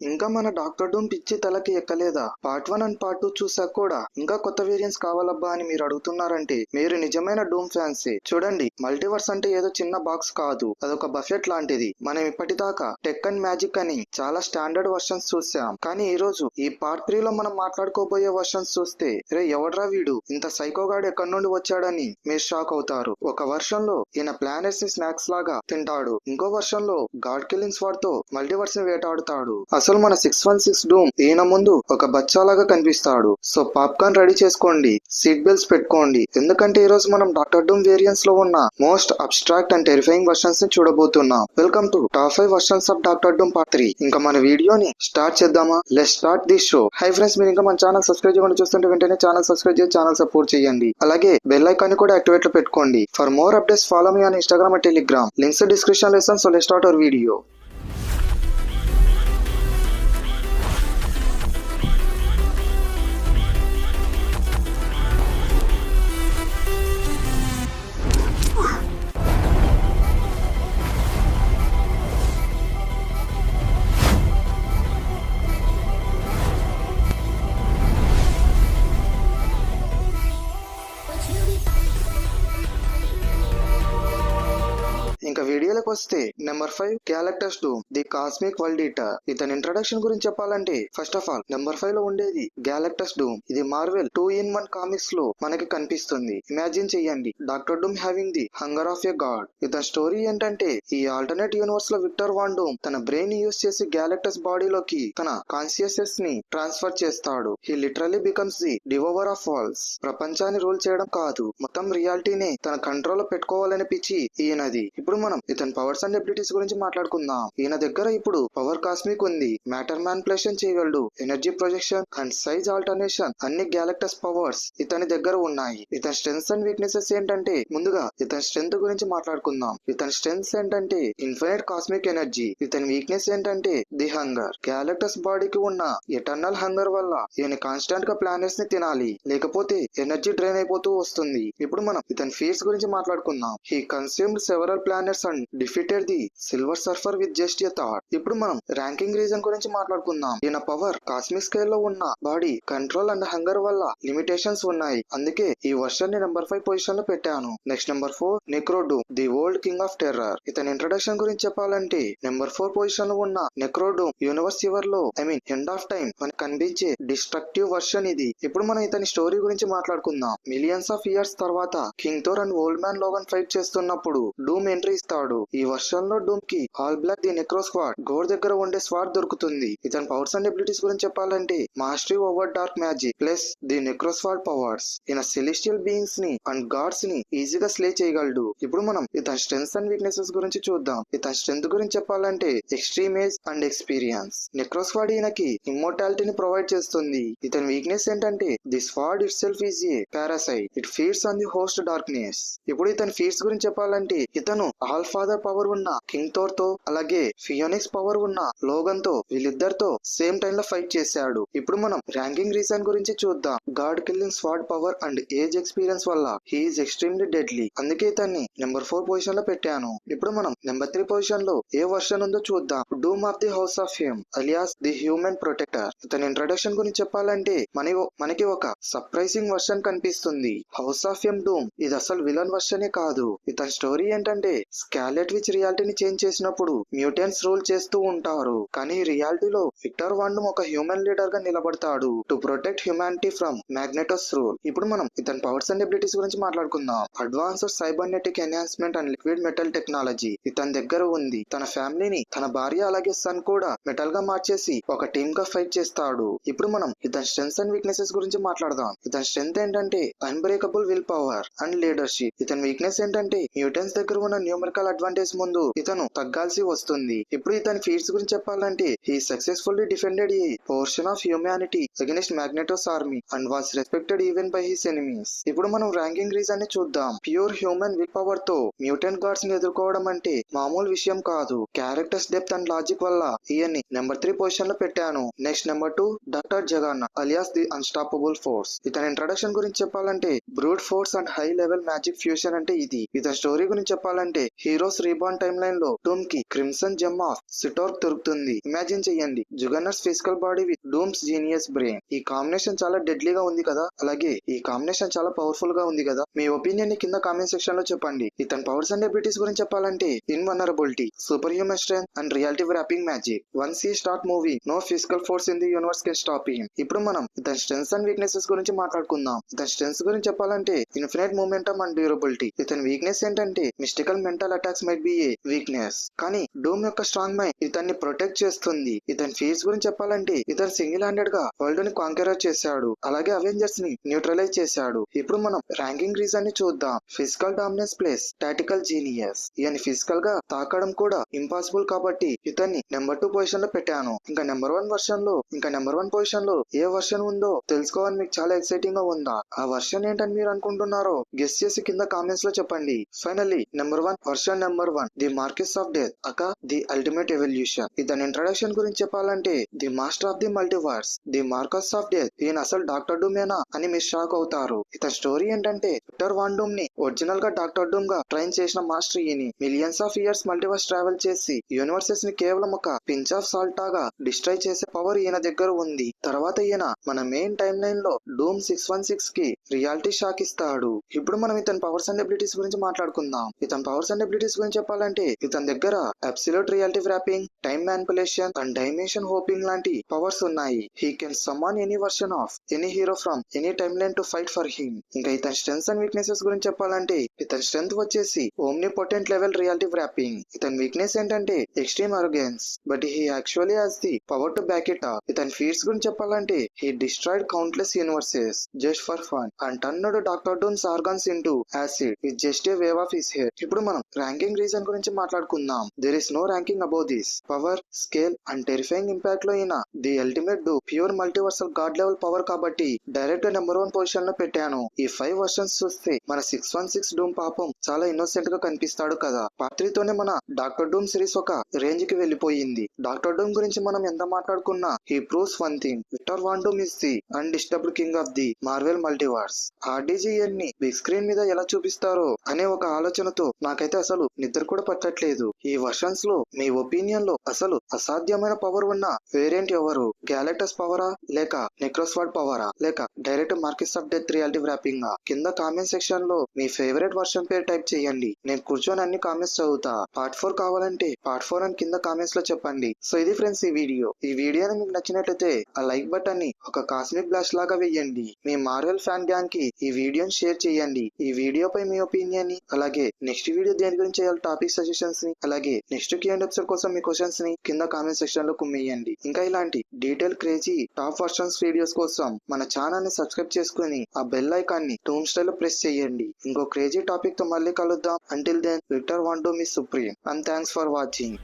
ఇంకా మన డాక్టర్ డూమ్ పిచ్చి తలకి ఎక్కలేదా? పార్ట్ 1 అండ్ పార్ట్ 2 చూసాక కూడా ఇంకా కొత్త వేరియంట్స్ కావాలబ్బా అని మీరు అడుగుతున్నారంటే మీరు నిజమైన డూమ్ ఫ్యాన్సే. చూడండి, మల్టీవర్స్ అంటే ఏదో చిన్న బాక్స్ కాదు, అదొక బఫెట్ లాంటిది. మనం ఇప్పటిదాకా టెక్ అండ్ మ్యాజిక్ అని చాలా స్టాండర్డ్ వర్షన్స్ చూసాం, కానీ ఈ రోజు ఈ పార్ట్ 3 లో మనం మాట్లాడుకోబోయే వర్షన్స్ చూస్తే రే ఎవడ్రా వీడు ఇంత సైకోగాడు ఎక్కడి నుండి వచ్చాడని మీరు షాక్ అవుతారు. ఒక వర్షన్ లో ఈయన ప్లానెట్స్ ని స్నాక్స్ లాగా తింటాడు, ఇంకో వర్షన్ లో గాడ్ కిల్లింగ్ స్వాడ్ తో మల్టీవర్స్ ని వేటాడుతాడు. అసలు మన 616 డూమ్ ఈయన ముందు ఒక బచ్చాలాగా కనిపిస్తాడు. సో పాప్కార్న్ రెడీ చేసుకోండి, సీట్ బెల్ట్స్ పెట్టుకోండి, ఎందుకంటే ఈ రోజు మనం డాక్టర్ డూమ్ వేరియంట్స్ లో ఉన్న most abstract and terrifying versions ని చూడబోతున్నాం. Welcome to top 5 versions of doctor doom part 3. ఇంకా మన వీడియోని స్టార్ట్ చేద్దామా? Let's start this show. Hi friends, మీరు ఇంకా మన ఛానల్ సబ్స్క్రైబ్ చేయకుండా చూస్తుంటే వెంటనే ఛానల్ సబ్స్క్రైబ్ చేసి ఛానల్ సపోర్ట్ చేయండి. అలాగే బెల్ ఐకాన్ ని కూడా యాక్టివేట్ లో పెట్టుకోండి. For more updates follow me on Instagram and Telegram. Links description లో ఇస్తాను. So let's start our video. ఇంకా వీడియోలోకి వస్తే number 5 Galactus doom the cosmic world eater. ఇతని ఇంట్రడక్షన్ గురించి చెప్పాలంటే ఫస్ట్ ఆఫ్ ఆల్ నెంబర్ 5 లో ఉండేది గ్యాలక్టస్ డూమ్. ఇది మార్వెల్ 2-in-1 కామిక్స్ లో మనకి కనిపిస్తుంది. ఇమాజిన్ చెయ్యండి, doctor doom having the hunger of a god. ఇతని స్టోరీ ఏంటంటే ఈ ఆల్టర్నేట్ యూనివర్స్ లో విక్టర్ వాన్ డూమ్ తన బ్రెయిన్ యూస్ చేసి గ్యాలక్టస్ బాడీలోకి తన కాన్షియస్నెస్ ని ట్రాన్స్ఫర్ చేస్తాడు. He literally becomes the devourer of worlds. ప్రపంచాన్ని రూల్ చేయడం కాదు, మొత్తం రియాలిటీని తన కంట్రోల్ లో పెట్టుకోవాలని పిచ్చి ఈయనది. ఇప్పుడు మనం ఇతని పవర్స్ అండ్ ఎబిలిటీస్ గురించి మాట్లాడుకుందాం. ఈయన దగ్గర ఇప్పుడు పవర్ కాస్మిక్ ఉంది, మ్యాటర్ మ్యానిపులేషన్ చేయగలడు, energy projection and size alternation అన్ని గ్యాలక్టస్ పవర్స్ ఇతని దగ్గర ఉన్నాయి. ఇతని స్ట్రెంగ్స్ అండ్ వీక్నెసెస్ ఏంటంటే, ముందుగా ఇతని స్ట్రెంగ్త్ గురించి మాట్లాడుకుందాం. ఇతని స్ట్రెంగ్స్ ఏంటంటే ఇన్ఫినిట్ కాస్మిక్ ఎనర్జీ. ఇతని వీక్నెస్ ఏంటంటే ది హంగర్. గ్యాలక్టస్ బాడీకి ఉన్న ఎటర్నల్ హంగర్ వల్ల ఈయన కాన్స్టాంట్ గా ప్లానెట్స్ ని తినాలి, లేకపోతే ఎనర్జీ డ్రైన్ అయిపోతూ వస్తుంది. ఇప్పుడు మనం ఇతని ఫీట్స్ గురించి మాట్లాడుకుందాం. He consumed several planets and defeated the silver surfer with just a thought. ఇప్పుడు మనం ర్యాంకింగ్ రీజన్ గురించి మాట్లాడుకుందాం. ఈయన పవర్ కాస్మిక్ స్కేల్ లో ఉన్న బాడీ కంట్రోల్ అండ్ హంగర్ వల్ల లిమిటేషన్స్ ఉన్నాయి, అందుకే ఈ వర్షన్ ని నెంబర్ 5 పొజిషన్ లో పెట్టాను. Next number 4 Necro Doom the world king of terror. ఇతని ఇంట్రడక్షన్ గురించి చెప్పాలంటే నెంబర్ 4 పొజిషన్ లో ఉన్న నెక్రో డూమ్ యూనివర్స్ చివర్లో ఎండ్ ఆఫ్ టైం మనకు కనిపించే డిస్ట్రక్టివ్ వర్షన్ ఇది. ఇప్పుడు మనం ఇతని స్టోరీ గురించి మాట్లాడుకుందాం. మిలియన్స్ ఆఫ్ ఇయర్స్ తర్వాత king Thor and old man Logan fight చేస్తున్నప్పుడు డూమ్ ఎంట్రీ ఇస్తాడు. ఈ వర్షన్ లో డూమ్ కి all black the necro sword Gorr దగ్గర ఉండే స్వాడ్ దొరుకుతుంది. ఇతని పవర్స్ అండ్ ఎబిలిటీస్ గురించి చెప్పాలంటే mastery over dark magic plus the Necrosword powers. ఈయన సెలెస్టియల్ బీయింగ్స్ ని అండ్ గాడ్స్ ని ఈజీగా స్లే చేయగలడు. ఇప్పుడు మనం ఇతని స్ట్రెంగ్స్ అండ్ వీక్నెసెస్ గురించి చూద్దాం. ఇతని స్ట్రెంగ్త్ గురించి చెప్పాలంటే extreme age and experience. Necrosword ఈయనకి ఇమ్మోర్టాలిటీని ప్రొవైడ్ చేస్తుంది. ఇతని వీక్నెస్ ఏంటంటే the sword itself is a parasite, it feeds on the host darkness. ఇప్పుడు ఇతని ఫీట్స్ గురించి చెప్పాలంటే ఇతను ఆల్ ఫాదర్ పవర్ ఉన్న కింగ్ థోర్ తో, అలాగే ఫియోనిక్స్ పవర్ ఉన్న లోగన్ తో, వీళ్ళిద్దరితో సేమ్ టైం లో ఫైట్ చేశాడు. ఇప్పుడు మనం ర్యాంకింగ్ రీజన్ గురించి చూద్దాం. God killing sword power and age experience వల్ల హీ ఈజ్ ఎక్స్ట్రీమ్లీ డెడ్లీ, అందుకే ఇతన్ని నెంబర్ 4 పొజిషన్ లో పెట్టాను. ఇప్పుడు మనం నెంబర్ 3 పొజిషన్ లో ఏ వర్షన్ ఉందో చూద్దాం. Doom of the house of fame alias the human protector. ఇతని ఇంట్రడక్షన్ గురించి చెప్పాలంటే మనకి ఒక సర్ప్రైజింగ్ వర్షన్ కనిపిస్తుంది. హౌస్ ఆఫ్ ఫేమ్ డూమ్ ఇది అసలు విలన్ వర్షనే కాదు. ఇతని స్టోరీ ఏంటంటే స్కాలెట్ విచ్ రియాలిటీని చేంజ్ చేసినప్పుడు మ్యూటెంట్స్ రూల్ చేస్తూ ఉంటారు, కానీ రియాలిటీలో విక్టర్ వాన్ డూమ్ ఒక హ్యూమన్ లీడర్ గా నిలబడతాడు to protect humanity from Magneto's rule. ఇప్పుడు మనం ఇతని పవర్స్ అండ్ ఎబిలిటీస్ గురించి మాట్లాడుకుందాం. Advanced cybernetic enhancement and liquid metal technology ఇతని దగ్గర ఉంది. తన ఫ్యామిలీని, తన భార్య అలాగే సన్ కూడా మెటల్ గా మార్చేసి ఒక టీమ్ గా ఫైట్ చేస్తాడు. ఇప్పుడు మనం ఇతని స్ట్రెంగ్స్ అండ్ వీక్నెసెస్ గురించి మాట్లాడదాం. ఇతని స్ట్రెంగ్త్ ఏంటంటే unbreakable will power and leadership. ఇతని వీక్నెస్ ఏంటంటే మ్యూటెంట్స్ దగ్గర ఉన్న న్యూమరికల్ అడ్వాంటేజ్ ముందు ఇతను తగ్గాల్సి వస్తుంది. ఇప్పుడు ఇతని ఫీట్స్ గురించి చెప్పాలంటే he successfully defended a portion of humanity against Magneto's army and was respected even by his enemies. ఇప్పుడు మనం ర్యాంకింగ్ రీజన్ ని చూద్దాం. ప్యూర్ హ్యూమన్ విల్ పవర్ తో మ్యూటెంట్ గాడ్స్ ని ఎదుర్కోవడం అంటే మామూలు విషయం కాదు. క్యారెక్టర్స్ డెప్త్ అండ్ లాజిక్ వల్ల ఈయన్ని నెంబర్ 3 పొజిషన్ లో పెట్టాను. Next number 2 doctor Jagan alias the unstoppable force. ఇతని ఇంట్రడక్షన్ గురించి చెప్పాలంటే brute force and high level magic fusion అంటే ఇది. ఇతని స్టోరీ గురించి చెప్పాలంటే హీరోస్ రీబార్న్ టైమ్ లైన్ లో డూమ్ కి క్రిమ్సన్ జెమ్ ఆఫ్ సిటార్క్ దొరుకుతుంది. ఇమాజిన్ చెయ్యండి, Juggernaut's physical body with Doom's genius brain. ఈ కాంబినేషన్ చాలా డెడ్లీగా ఉంది కదా, అలాగే ఈ కాంబినేషన్ చాలా పవర్ఫుల్ గా ఉంది కదా. మీ ఒపీనియన్ ని కింద కామెంట్ సెక్షన్ లో చెప్పండి. ఇతని పవర్స్ అండ్ ఎబిలిటీస్ గురించి చెప్పాలంటే invulnerability, super human strength and reality wrapping magic. Once he start movie no physical force in the universe can stop him. ఇప్పుడు మనం ఇతని స్ట్రెంగ్స్ అండ్ వీక్నెసెస్ గురించి మాట్లాడుకుందాం. ఇతని స్ట్రెంగ్స్ గురించి చెప్పాలంటే ఇన్ఫినైట్ మూమెంటం అండ్ డ్యూరబిలిటీ. ఇతని వీక్నెస్ ఏంటంటే mystical mental attacks might be A weakness, కానీ డూమ్ యొక్క స్ట్రాంగ్ మైండ్ ఇతన్ని ప్రొటెక్ట్ చేస్తుంది. ఇతని ఫీట్స్ గురించి చెప్పాలంటే ఇతను సింగిల్ హ్యాండెడ్ గా వరల్డ్ ని కాంకరర్ చేశాడు, అలాగే అవెంజర్స్ ని న్యూట్రలైజ్ చేశాడు. ఇప్పుడు మనం ర్యాంకింగ్ రీజన్ ని చూద్దాం. Physical dominance plus tactical genius. ఈయన ఫిజికల్ గా తాకడం కూడా ఇంపాసిబుల్ కాబట్టి ఇతన్ని నెంబర్ 2 పొజిషన్ లో పెట్టాను. ఇంకా నెంబర్ 1 పొజిషన్ లో ఏ వర్షన్ ఉందో తెలుసుకోవాలని మీకు చాలా ఎక్సైటింగ్ గా ఉందా? ఆ వర్షన్ ఏంటని మీరు అనుకుంటున్నారో గెస్ చేసి కింద కామెంట్స్ లో చెప్పండి. Finally version number 1 the Marquis of death aka the ultimate evolution. ఇతని ఇంట్రడక్షన్ గురించి చెప్పాలంటే the master of the multiverse, the Marquis of death. ఈయన అసలు డాక్టర్ డూమేనా అని మీరు షాక్ అవుతారు. ఇతని స్టోరీ ఏంటంటే విక్టర్ వాన్ డూమ్ ని ఒరిజినల్ గా డాక్టర్ డూమ్ గా ట్రైన్ చేసిన మాస్టర్ ఈయన millions of years multiverse travel చేసి యూనివర్సెస్ ని కేవలం ఒక పించ్ ఆఫ్ సాల్ట్ గా డిస్ట్రాయ్ చేసే పవర్ ఈయన దగ్గర ఉంది. తర్వాత ఈయన మన మెయిన్ టైమ్ లైన్ లో డూమ్ 616 కి రియాలిటీ షాక్ ఇస్తాడు. ఇప్పుడు మనం ఇతని పవర్స్ అండ్ ఎబిలిటీస్ గురించి మాట్లాడుకుందాం. ఇతని పవర్స్ అండ్ ఎబిలిటీస్ గురించి చెప్పాలంటే ఇతని దగ్గర absolute reality wrapping, time manipulation and dimension hoping లాంటి పవర్స్ ఉన్నాయి. He can someone any version of any hero from any time line to fight for him. ఇంకా ఇతని స్ట్రెంగ్స్ అండ్ వీక్నెసెస్ గురించి చెప్పాలంటే ఇతని స్ట్రెంగ్త్ వచ్చేసి omnipotent level reality warping. ఇతని weakness ఏంటంటే extreme arrogance, but he actually has the power to back it up. ఇతని feats గురించి చెప్పాలంటే he destroyed countless universes just for fun and turned Doctor Doom's organs into acid with just a wave of his hair. ఇప్పుడు మనం ranking reason గురించి మాట్లాడుకుందాం. There is no ranking about this. Power, scale and terrifying impact లో ఈయన the ultimate do pure multiversal God level power కాబట్టి direct number 1 position లో పెట్టాను. ఈ 5 వర్షన్స్ చూస్తే మన 616 డూమ్ పాపం చాలా ఇన్నోసెంట్ గా కనిపిస్తాడు కదా. పార్ట్ 3 తోనే మన డాక్టర్ డూమ్ సిరీస్ ఒక రేంజ్ కి వెళ్ళిపోయింది. డాక్టర్ డూమ్ గురించి మనం ఎంత మాట్లాడుకున్నా he proves one thing, Victor Von Doom is the undisturbed king of the Marvel multiverse. ఆర్డీజీఎన్ ని బిగ్ స్క్రీన్ మీద ఎలా చూపిస్తారో అనే ఒక ఆలోచనతో నాకైతే అసలు నిద్ర కూడా పట్టట్లేదు. ఈ వర్షన్స్ లో మీ ఒపీనియన్ లో అసలు అసాధ్యమైన పవర్ ఉన్న వేరియంట్ ఎవరు? గ్యాలక్టస్ పవరా, లేక నెక్రోస్వార్డ్ పవరా, లేక direct Markus of death reality wrapping? కింద కామెంట్ సెక్షన్ లో మీ ఫేవరెట్ వర్షన్ పేరు టైప్ చేయండి. నేను కూర్చొని అన్ని కామెంట్స్ చదువుతా. పార్ట్ 4 కావాలంటే పార్ట్ 4 అని కింద కామెంట్స్ లో చెప్పండి. సో ఇది ఫ్రెండ్స్ ఈ వీడియోని మీకు నచ్చినట్లయితే ఆ లైక్ బటన్ ని ఒక కాస్మిక్ బ్లాస్ట్ లాగా వేయండి. మీ మార్వెల్ ఫ్యాన్ గ్యాంగ్ కి ఈ వీడియోని షేర్ చేయండి. ఈ వీడియోపై మీ ఒపీనియన్ ని, అలాగే నెక్స్ట్ వీడియో దేని గురించి చేయాలి టాపిక్ సజెషన్స్ ని, అలాగే నెక్స్ట్ Q&A ఎపిసోడ్ కోసం మీ క్వశ్చన్స్ ని కింద కామెంట్ సెక్షన్ లో కుమ్మేయండి. ఇంకా ఇలాంటి detail crazy top versions videos కోసం మన ఛానల్ ని సబ్స్క్రైబ్ చేసుకుని ఆ బెల్ ఐకాన్ ని టూమ్ స్టైల్ లో ప్రెస్ చేయండి. ఇంకో క్రేజీ టాపిక్ తో మళ్ళీ కలుద్దాం. Until then Victor Von Doom is supreme and thanks for watching.